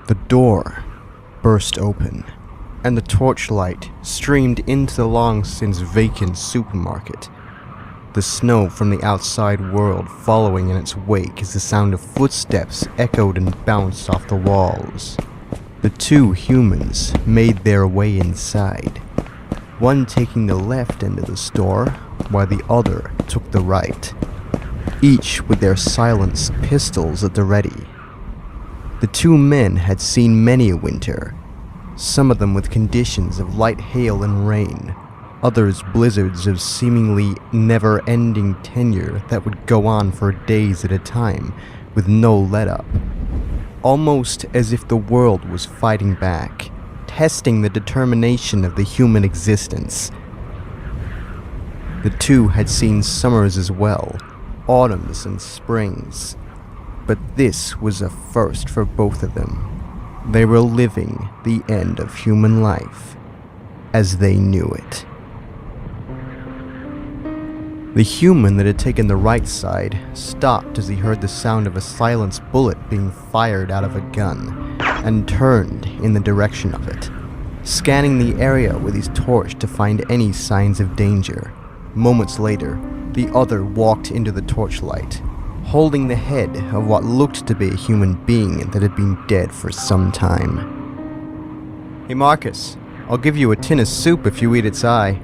The door burst open, and the torchlight streamed into the long-since vacant supermarket. The snow from the outside world following in its wake as the sound of footsteps echoed and bounced off the walls. The two humans made their way inside, one taking the left end of the store, while the other took the right, each with their silenced pistols at the ready. The two men had seen many a winter, some of them with conditions of light hail and rain, others blizzards of seemingly never-ending tenure that would go on for days at a time, with no let-up. Almost as if the world was fighting back, testing the determination of the human existence. The two had seen summers as well, autumns and springs, but this was a first for both of them. They were living the end of human life as they knew it. The human that had taken the right side stopped as he heard the sound of a silenced bullet being fired out of a gun, and turned in the direction of it, scanning the area with his torch to find any signs of danger. Moments later, the other walked into the torchlight, holding the head of what looked to be a human being that had been dead for some time. "Hey Marcus, I'll give you a tin of soup if you eat its eye."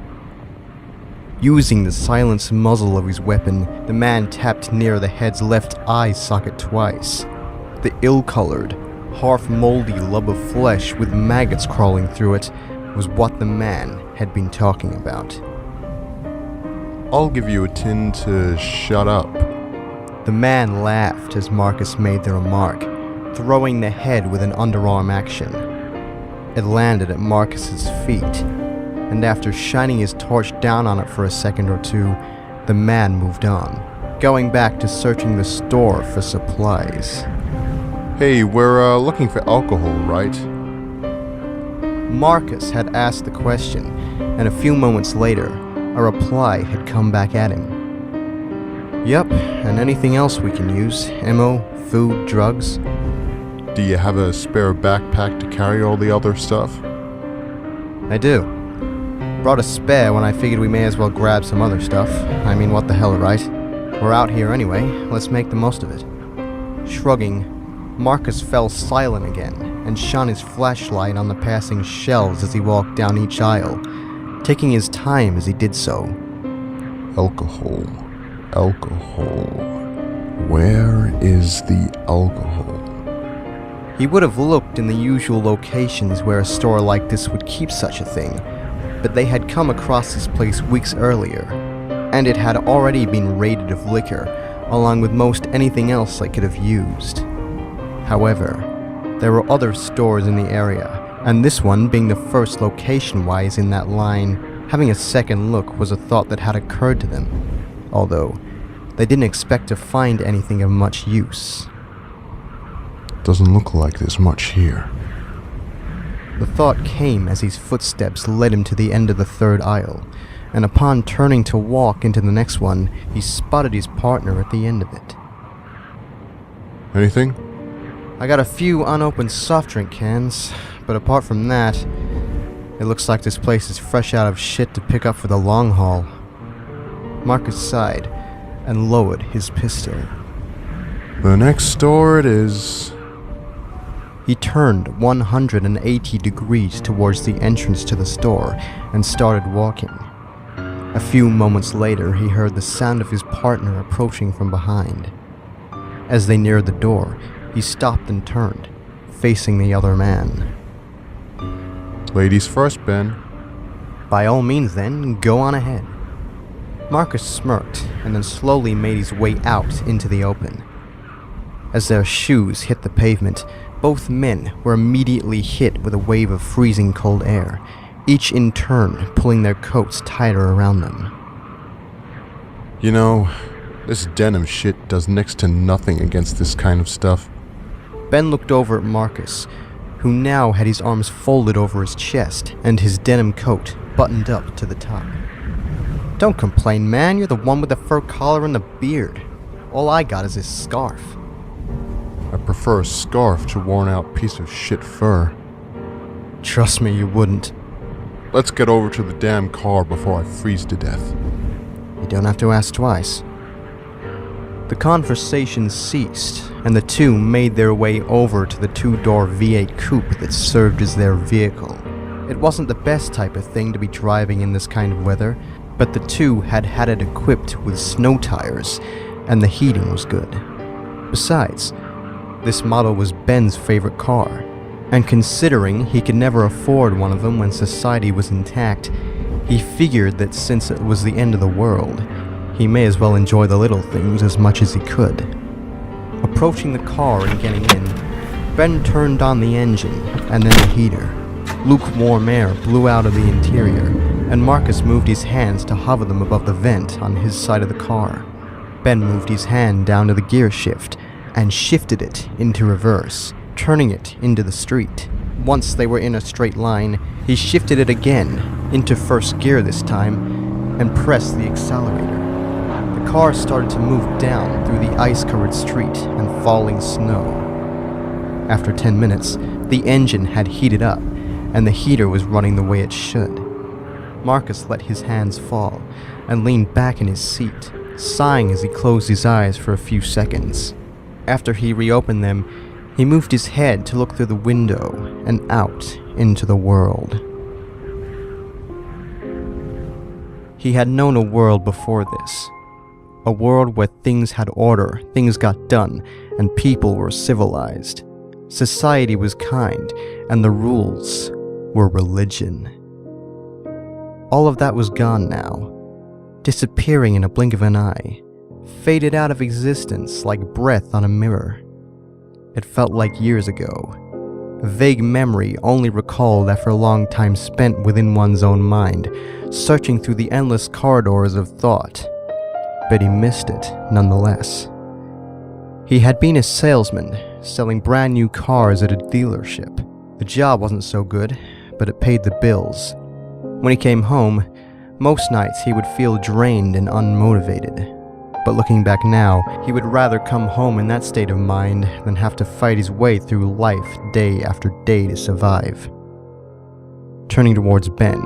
Using the silenced muzzle of his weapon, the man tapped near the head's left eye socket twice. The ill-colored, half-moldy lump of flesh with maggots crawling through it was what the man had been talking about. "I'll give you a tin to shut up." The man laughed as Marcus made the remark, throwing the head with an underarm action. It landed at Marcus's feet, and after shining his torch down on it for a second or two, the man moved on, going back to searching the store for supplies. "Hey, we're looking for alcohol, right?" Marcus had asked the question, and a few moments later, a reply had come back at him. "Yep, and anything else we can use. Ammo, food, drugs." "Do you have a spare backpack to carry all the other stuff?" "I do. Brought a spare when I figured we may as well grab some other stuff. I mean, what the hell, right? We're out here anyway, let's make the most of it." Shrugging, Marcus fell silent again and shone his flashlight on the passing shelves as he walked down each aisle, taking his time as he did so. Alcohol. Where is the alcohol? He would have looked in the usual locations where a store like this would keep such a thing, but they had come across this place weeks earlier, and it had already been raided of liquor, along with most anything else they could have used. However, there were other stores in the area, and this one being the first location-wise in that line, having a second look was a thought that had occurred to them, although they didn't expect to find anything of much use. Doesn't look like there's much here. The thought came as his footsteps led him to the end of the third aisle, and upon turning to walk into the next one, he spotted his partner at the end of it. Anything? "I got a few unopened soft drink cans, but apart from that, it looks like this place is fresh out of shit to pick up for the long haul." Marcus sighed and lowered his pistol. "The next store it is." He turned 180 degrees towards the entrance to the store and started walking. A few moments later, he heard the sound of his partner approaching from behind. As they neared the door, he stopped and turned, facing the other man. "Ladies first, Ben." "By all means then, go on ahead." Marcus smirked and then slowly made his way out into the open. As their shoes hit the pavement, both men were immediately hit with a wave of freezing cold air, each in turn pulling their coats tighter around them. "You know, this denim shit does next to nothing against this kind of stuff." Ben looked over at Marcus, who now had his arms folded over his chest and his denim coat buttoned up to the top. "Don't complain, man. You're the one with the fur collar and the beard. All I got is this scarf." I prefer a scarf to worn-out piece of shit fur. Trust me, you wouldn't. Let's get over to the damn car before I freeze to death. You don't have to ask twice. The conversation ceased, and the two made their way over to the two-door V8 coupe that served as their vehicle. It wasn't the best type of thing to be driving in this kind of weather, but the two had had it equipped with snow tires, and the heating was good. Besides, this model was Ben's favorite car, and considering he could never afford one of them when society was intact, he figured that since it was the end of the world, he may as well enjoy the little things as much as he could. Approaching the car and getting in, Ben turned on the engine and then the heater. Lukewarm air blew out of the interior, and Marcus moved his hands to hover them above the vent on his side of the car. Ben moved his hand down to the gear shift and shifted it into reverse, turning it into the street. Once they were in a straight line, he shifted it again, into first gear this time, and pressed the accelerator. The car started to move down through the ice-covered street and falling snow. After 10 minutes, the engine had heated up, and the heater was running the way it should. Marcus let his hands fall and leaned back in his seat, sighing as he closed his eyes for a few seconds. After he reopened them, he moved his head to look through the window and out into the world. He had known a world before this. A world where things had order, things got done, and people were civilized. Society was kind, and the rules were religion. All of that was gone now, disappearing in a blink of an eye, faded out of existence like breath on a mirror. It felt like years ago, a vague memory only recalled after a long time spent within one's own mind, searching through the endless corridors of thought. But he missed it nonetheless. He had been a salesman, selling brand new cars at a dealership. The job wasn't so good, but it paid the bills. When he came home, most nights he would feel drained and unmotivated. But looking back now, he would rather come home in that state of mind than have to fight his way through life day after day to survive. Turning towards Ben,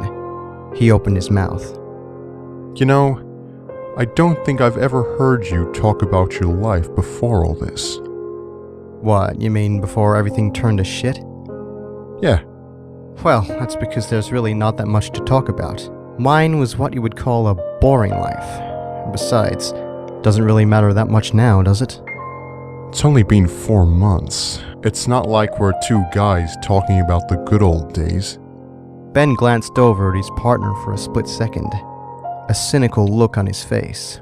he opened his mouth. You know, I don't think I've ever heard you talk about your life before all this. What, you mean before everything turned to shit? Yeah. Well, that's because there's really not that much to talk about. Mine was what you would call a boring life. Besides, doesn't really matter that much now, does it? It's only been 4 months. It's not like we're two guys talking about the good old days. Ben glanced over at his partner for a split second, a cynical look on his face.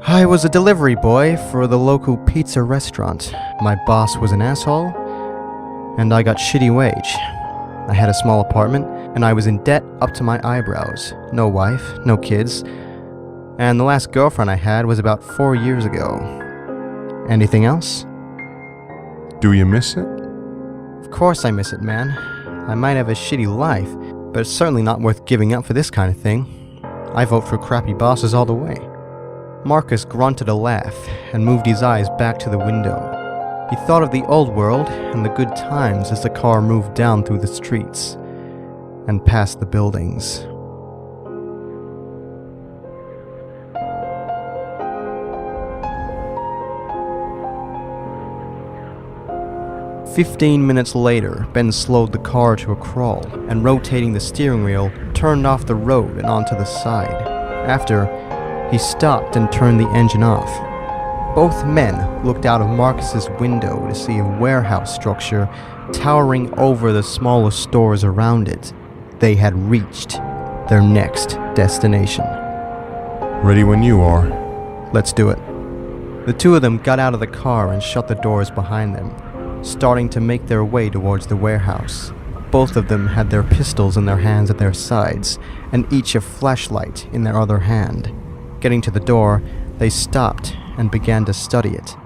I was a delivery boy for the local pizza restaurant. My boss was an asshole, and I got shitty wage. I had a small apartment, and I was in debt up to my eyebrows. No wife, no kids, and the last girlfriend I had was about 4 years ago. Anything else? Do you miss it? Of course I miss it, man. I might have a shitty life, but it's certainly not worth giving up for this kind of thing. I vote for crappy bosses all the way. Marcus grunted a laugh and moved his eyes back to the window. He thought of the old world and the good times as the car moved down through the streets and past the buildings. "15 minutes later, Ben slowed the car to a crawl and, rotating the steering wheel, turned off the road and onto the side. After, he stopped and turned the engine off. Both men looked out of Marcus's window to see a warehouse structure towering over the smallest stores around it. They had reached their next destination. Ready when you are. Let's do it. The two of them got out of the car and shut the doors behind them, starting to make their way towards the warehouse. Both of them had their pistols in their hands at their sides, and each a flashlight in their other hand. Getting to the door, they stopped and began to study it.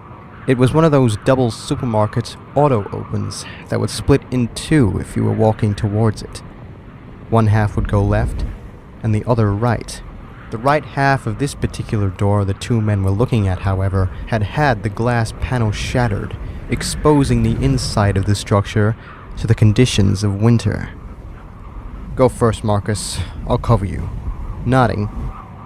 It was one of those double supermarket auto opens that would split in two if you were walking towards it. One half would go left, and the other right. The right half of this particular door the two men were looking at, however, had had the glass panel shattered, exposing the inside of the structure to the conditions of winter. "Go first, Marcus. I'll cover you." Nodding,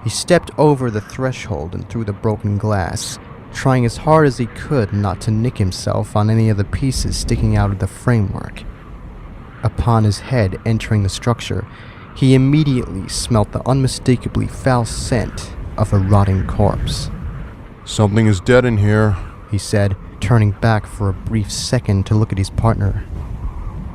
he stepped over the threshold and through the broken glass, trying as hard as he could not to nick himself on any of the pieces sticking out of the framework. Upon his head entering the structure, he immediately smelt the unmistakably foul scent of a rotting corpse. "Something is dead in here," he said, turning back for a brief second to look at his partner.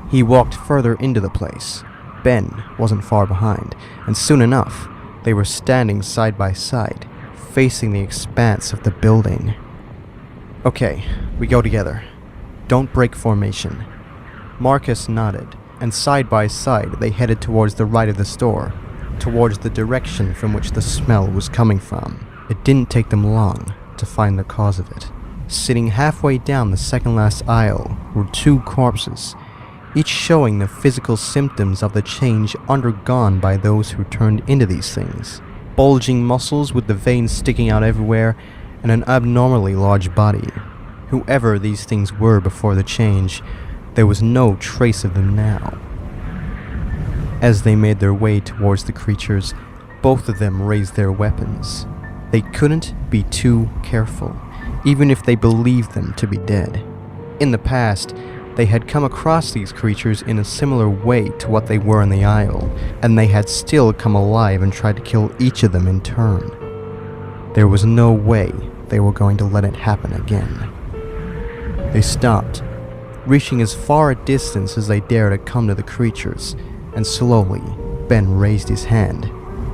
He walked further into the place. Ben wasn't far behind, and soon enough, they were standing side by side, facing the expanse of the building. "Okay, we go together. Don't break formation." Marcus nodded, and side by side they headed towards the right of the store, towards the direction from which the smell was coming from. It didn't take them long to find the cause of it. Sitting halfway down the second last aisle were two corpses, each showing the physical symptoms of the change undergone by those who turned into these things. Bulging muscles with the veins sticking out everywhere, and an abnormally large body. Whoever these things were before the change, there was no trace of them now. As they made their way towards the creatures, both of them raised their weapons. They couldn't be too careful, even if they believed them to be dead. In the past, they had come across these creatures in a similar way to what they were in the aisle, and they had still come alive and tried to kill each of them in turn. There was no way they were going to let it happen again. They stopped, reaching as far a distance as they dared to come to the creatures, and slowly, Ben raised his hand.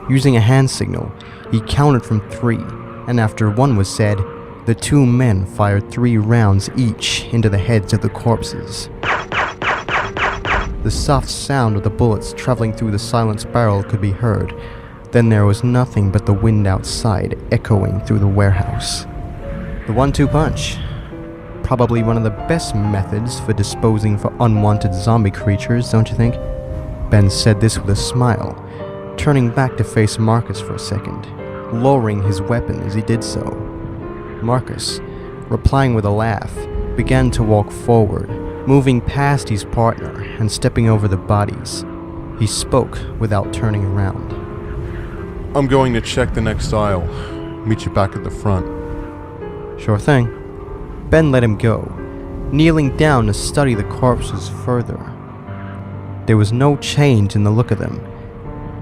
Using a hand signal, he counted from 3, and after 1 was said, the two men fired 3 rounds each into the heads of the corpses. The soft sound of the bullets traveling through the silent spiral could be heard. Then there was nothing but the wind outside echoing through the warehouse. The 1-2 punch. Probably one of the best methods for disposing of unwanted zombie creatures, don't you think? Ben said this with a smile, turning back to face Marcus for a second, lowering his weapon as he did so. Marcus, replying with a laugh, began to walk forward, moving past his partner and stepping over the bodies. He spoke without turning around. "I'm going to check the next aisle. Meet you back at the front." "Sure thing." Ben let him go, kneeling down to study the corpses further. There was no change in the look of them.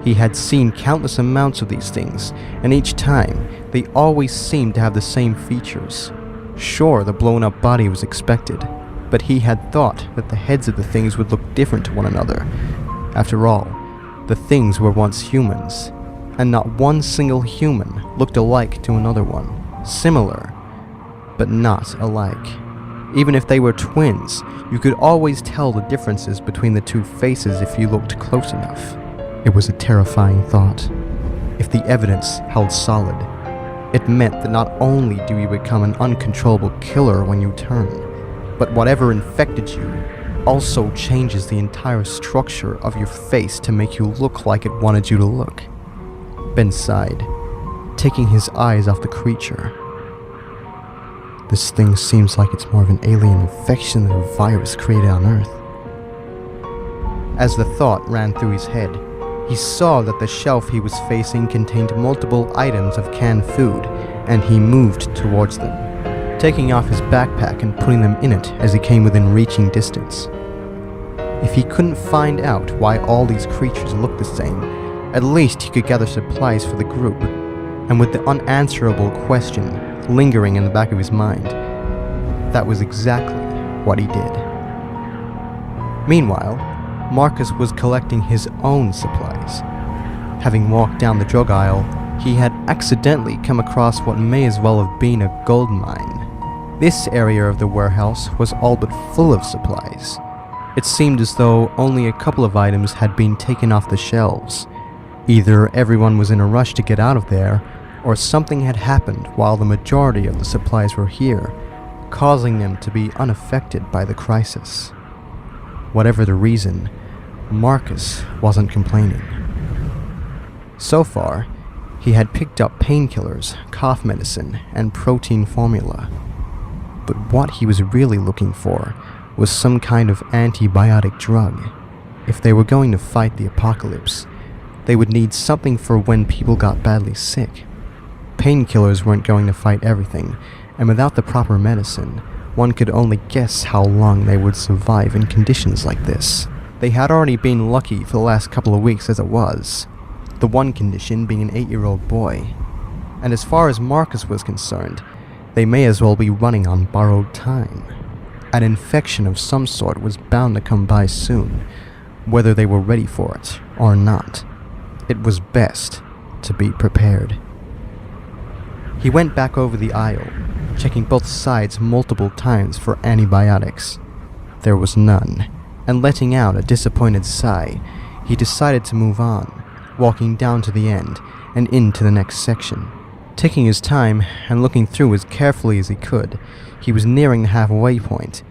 He had seen countless amounts of these things, and each time, they always seemed to have the same features. Sure, the blown-up body was expected, but he had thought that the heads of the things would look different to one another. After all, the things were once humans, and not one single human looked alike to another one. Similar, but not alike. Even if they were twins, you could always tell the differences between the two faces if you looked close enough. It was a terrifying thought. If the evidence held solid, it meant that not only do you become an uncontrollable killer when you turn, but whatever infected you also changes the entire structure of your face to make you look like it wanted you to look. Ben sighed, taking his eyes off the creature. This thing seems like it's more of an alien infection than a virus created on Earth. As the thought ran through his head, he saw that the shelf he was facing contained multiple items of canned food, and he moved towards them, taking off his backpack and putting them in it as he came within reaching distance. If he couldn't find out why all these creatures looked the same, at least he could gather supplies for the group, and with the unanswerable question lingering in the back of his mind, that was exactly what he did. Meanwhile, Marcus was collecting his own supplies. Having walked down the drug aisle, he had accidentally come across what may as well have been a gold mine. This area of the warehouse was all but full of supplies. It seemed as though only a couple of items had been taken off the shelves. Either everyone was in a rush to get out of there, or something had happened while the majority of the supplies were here, causing them to be unaffected by the crisis. Whatever the reason, Marcus wasn't complaining. So far, he had picked up painkillers, cough medicine, and protein formula. But what he was really looking for was some kind of antibiotic drug. If they were going to fight the apocalypse, they would need something for when people got badly sick. Painkillers weren't going to fight everything, and without the proper medicine, one could only guess how long they would survive in conditions like this. They had already been lucky for the last couple of weeks as it was, the one condition being an 8-year-old boy. And as far as Marcus was concerned, they may as well be running on borrowed time. An infection of some sort was bound to come by soon, whether they were ready for it or not. It was best to be prepared. He went back over the aisle, checking both sides multiple times for antibiotics. There was none, and letting out a disappointed sigh, he decided to move on, walking down to the end and into the next section. Taking his time and looking through as carefully as he could, he was nearing the halfway point,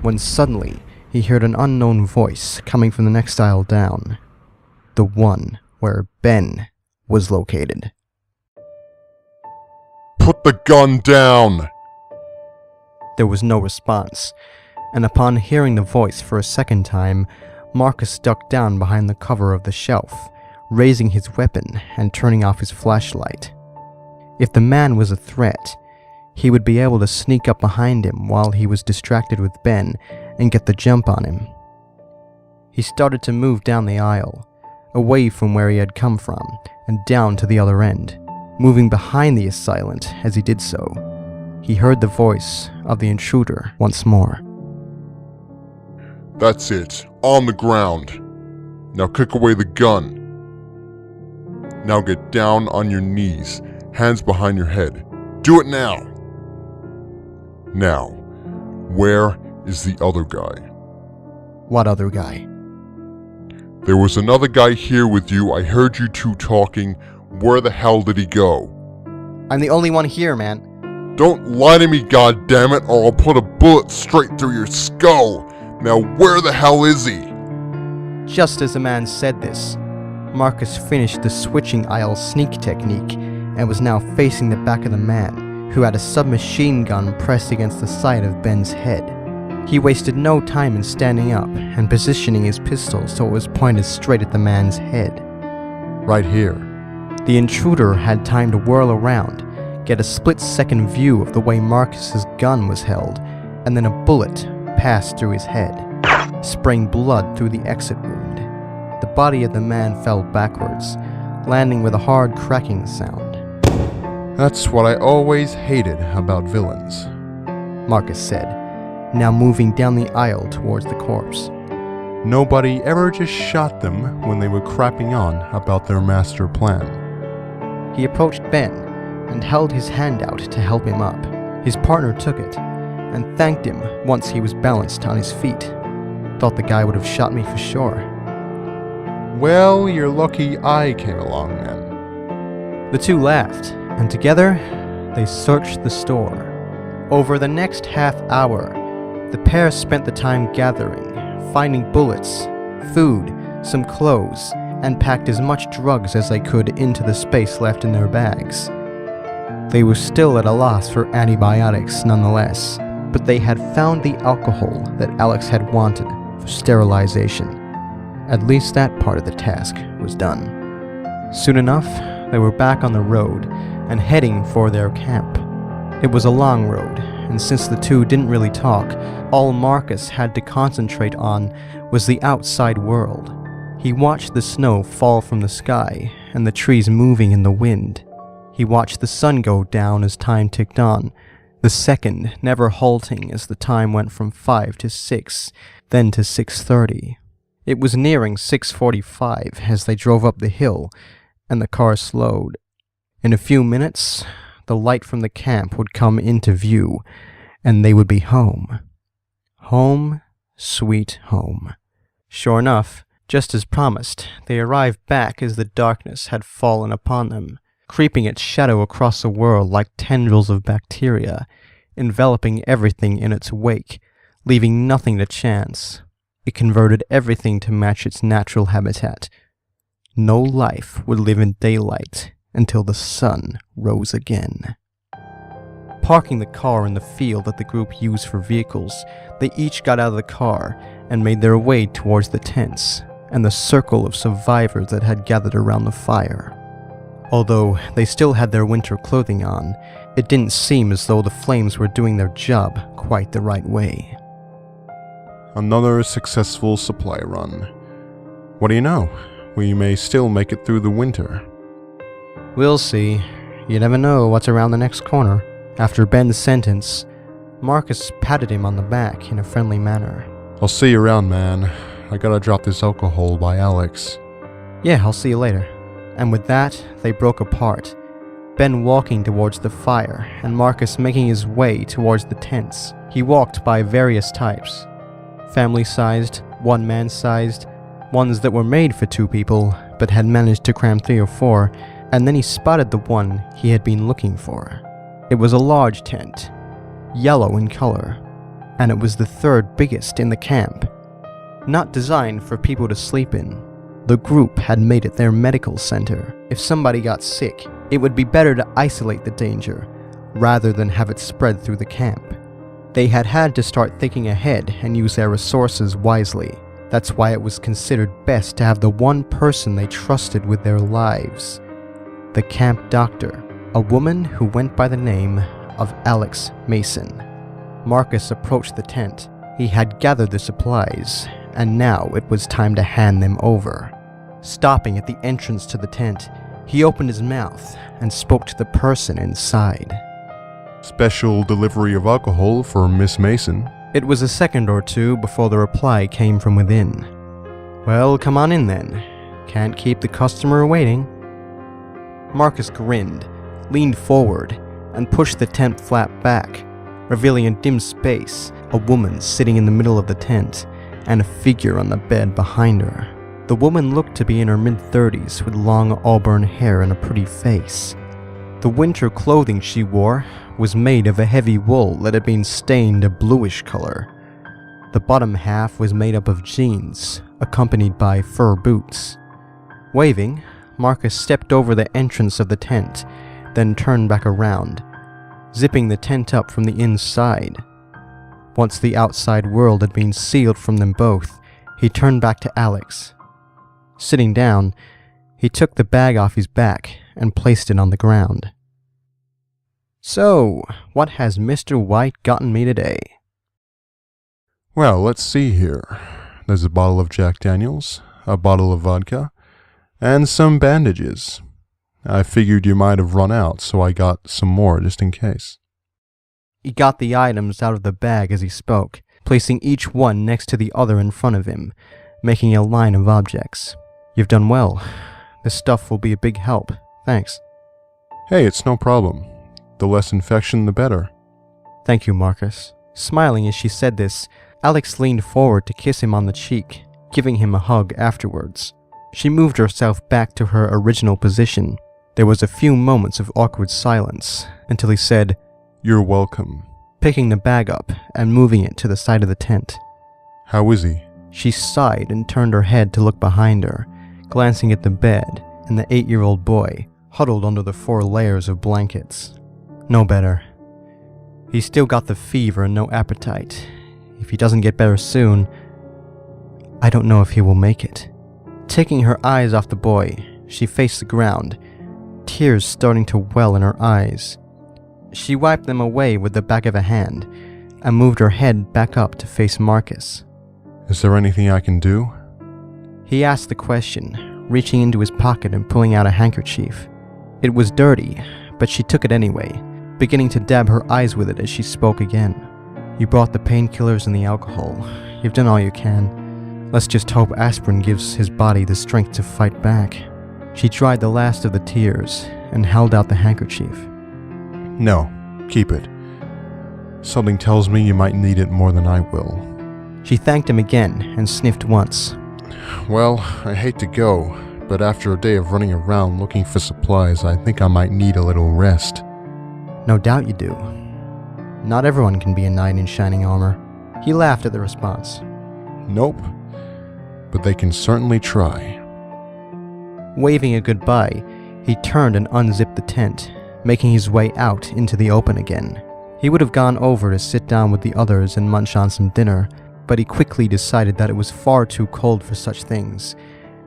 when suddenly he heard an unknown voice coming from the next aisle down. The one where Ben was located. Put the gun down! There was no response, and upon hearing the voice for a second time, Marcus ducked down behind the cover of the shelf, raising his weapon and turning off his flashlight. If the man was a threat, he would be able to sneak up behind him while he was distracted with Ben and get the jump on him. He started to move down the aisle, away from where he had come from, and down to the other end, moving behind the assailant as he did so. He heard the voice of the intruder once more. That's it. On the ground. Now kick away the gun. Now get down on your knees, hands behind your head. Do it now! Now, where is the other guy? What other guy? There was another guy here with you. I heard you two talking. Where the hell did he go? I'm the only one here, man. Don't lie to me, goddammit, or I'll put a bullet straight through your skull. Now where the hell is he? Just as the man said this, Marcus finished the switching aisle sneak technique and was now facing the back of the man, who had a submachine gun pressed against the side of Ben's head. He wasted no time in standing up and positioning his pistol so it was pointed straight at the man's head. Right here. The intruder had time to whirl around, get a split-second view of the way Marcus's gun was held, and then a bullet passed through his head, spraying blood through the exit wound. The body of the man fell backwards, landing with a hard cracking sound. That's what I always hated about villains, Marcus said, now moving down the aisle towards the corpse. Nobody ever just shot them when they were crapping on about their master plan. He approached Ben and held his hand out to help him up. His partner took it and thanked him once he was balanced on his feet. Thought the guy would have shot me for sure. Well, you're lucky I came along then. The two laughed, and together they searched the store. Over the next half hour, the pair spent the time gathering, finding bullets, food, some clothes, and packed as much drugs as they could into the space left in their bags. They were still at a loss for antibiotics nonetheless, but they had found the alcohol that Alex had wanted for sterilization. At least that part of the task was done. Soon enough, they were back on the road and heading for their camp. It was a long road, and since the two didn't really talk, all Marcus had to concentrate on was the outside world. He watched the snow fall from the sky and the trees moving in the wind. He watched the sun go down as time ticked on, the second never halting as the time went from 5 to 6, then to 6:30. It was nearing 6:45 as they drove up the hill, and the car slowed. In a few minutes, the light from the camp would come into view, and they would be home. Home, sweet home. Sure enough, just as promised, they arrived back as the darkness had fallen upon them, creeping its shadow across the world like tendrils of bacteria, enveloping everything in its wake, leaving nothing to chance. It converted everything to match its natural habitat. No life would live in daylight until the sun rose again. Parking the car in the field that the group used for vehicles, they each got out of the car and made their way towards the tents and the circle of survivors that had gathered around the fire. Although they still had their winter clothing on, it didn't seem as though the flames were doing their job quite the right way. Another successful supply run. What do you know? We may still make it through the winter. We'll see. You never know what's around the next corner. After Ben's sentence, Marcus patted him on the back in a friendly manner. I'll see you around, man. I gotta drop this alcohol by Alex. Yeah, I'll see you later. And with that, they broke apart, Ben walking towards the fire and Marcus making his way towards the tents. He walked by various types. Family-sized, one-man-sized, ones that were made for 2 people but had managed to cram 3 or 4, and then he spotted the one he had been looking for. It was a large tent, yellow in color, and it was the 3rd biggest in the camp. Not designed for people to sleep in, the group had made it their medical center. If somebody got sick, it would be better to isolate the danger rather than have it spread through the camp. They had had to start thinking ahead and use their resources wisely. That's why it was considered best to have the one person they trusted with their lives. The camp doctor, a woman who went by the name of Alex Mason. Marcus approached the tent. He had gathered the supplies, and now it was time to hand them over. Stopping at the entrance to the tent, he opened his mouth and spoke to the person inside. Special delivery of alcohol for Miss Mason. It was a second or two before the reply came from within. Well, come on in then. Can't keep the customer waiting. Marcus grinned, leaned forward, and pushed the tent flap back, revealing a dim space, a woman sitting in the middle of the tent, and a figure on the bed behind her. The woman looked to be in her mid-30s with long auburn hair and a pretty face. The winter clothing she wore was made of a heavy wool that had been stained a bluish color. The bottom half was made up of jeans, accompanied by fur boots. Waving, Marcus stepped over the entrance of the tent, then turned back around, zipping the tent up from the inside. Once the outside world had been sealed from them both, he turned back to Alex. Sitting down, he took the bag off his back and placed it on the ground. So, what has Mr. White gotten me today? Well, let's see here. There's a bottle of Jack Daniels, a bottle of vodka, and some bandages. I figured you might have run out, so I got some more just in case. He got the items out of the bag as he spoke, placing each one next to the other in front of him, making a line of objects. You've done well. This stuff will be a big help. Thanks. Hey, it's no problem. The less infection, the better. Thank you, Marcus. Smiling as she said this, Alex leaned forward to kiss him on the cheek, giving him a hug afterwards. She moved herself back to her original position. There was a few moments of awkward silence, until he said, You're welcome. Picking the bag up and moving it to the side of the tent. How is he? She sighed and turned her head to look behind her, glancing at the bed and the 8-year-old boy huddled under the 4 layers of blankets. No better. He's still got the fever and no appetite. If he doesn't get better soon, I don't know if he will make it. Taking her eyes off the boy, she faced the ground, tears starting to well in her eyes. She wiped them away with the back of a hand and moved her head back up to face Marcus. Is there anything I can do? He asked the question, reaching into his pocket and pulling out a handkerchief. It was dirty, but she took it anyway, beginning to dab her eyes with it as she spoke again. You brought the painkillers and the alcohol. You've done all you can. Let's just hope aspirin gives his body the strength to fight back. She dried the last of the tears and held out the handkerchief. No, keep it. Something tells me you might need it more than I will. She thanked him again and sniffed once. Well, I hate to go, but after a day of running around looking for supplies, I think I might need a little rest. No doubt you do. Not everyone can be a knight in shining armor. He laughed at the response. Nope, but they can certainly try. Waving a goodbye, he turned and unzipped the tent, making his way out into the open again. He would have gone over to sit down with the others and munch on some dinner, but he quickly decided that it was far too cold for such things,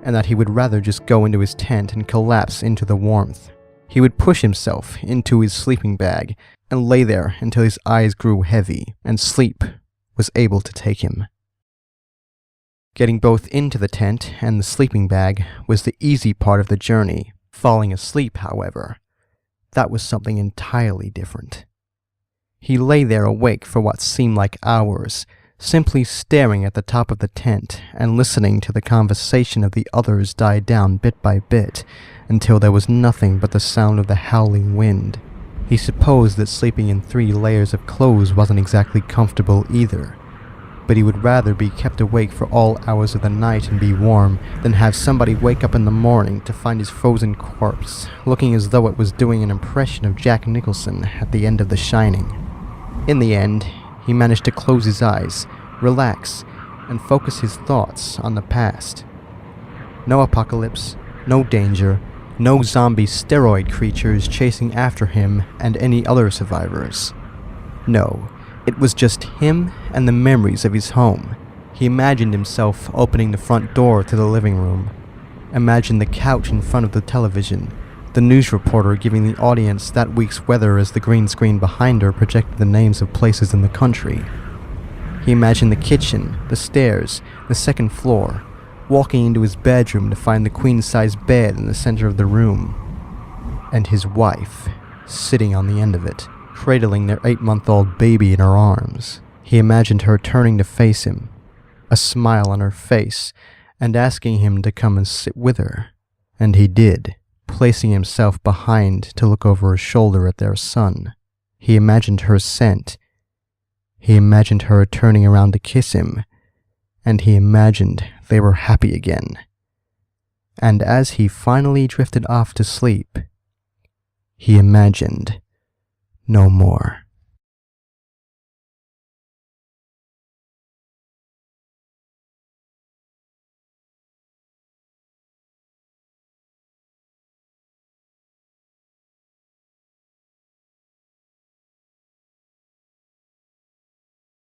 and that he would rather just go into his tent and collapse into the warmth. He would push himself into his sleeping bag and lay there until his eyes grew heavy and sleep was able to take him. Getting both into the tent and the sleeping bag was the easy part of the journey. Falling asleep, however, that was something entirely different. He lay there awake for what seemed like hours, simply staring at the top of the tent and listening to the conversation of the others die down bit by bit until there was nothing but the sound of the howling wind. He supposed that sleeping in 3 layers of clothes wasn't exactly comfortable either, but he would rather be kept awake for all hours of the night and be warm than have somebody wake up in the morning to find his frozen corpse looking as though it was doing an impression of Jack Nicholson at the end of The Shining. In the end, he managed to close his eyes, relax, and focus his thoughts on the past. No apocalypse, no danger, no zombie steroid creatures chasing after him and any other survivors. No, it was just him and the memories of his home. He imagined himself opening the front door to the living room, imagined the couch in front of the television, the news reporter giving the audience that week's weather as the green screen behind her projected the names of places in the country. He imagined the kitchen, the stairs, the second floor, walking into his bedroom to find the queen-size bed in the center of the room, and his wife sitting on the end of it, cradling their 8-month-old baby in her arms. He imagined her turning to face him, a smile on her face, and asking him to come and sit with her. And he did, placing himself behind to look over his shoulder at their son. He imagined her scent. He imagined her turning around to kiss him, and he imagined they were happy again. And as he finally drifted off to sleep, he imagined no more.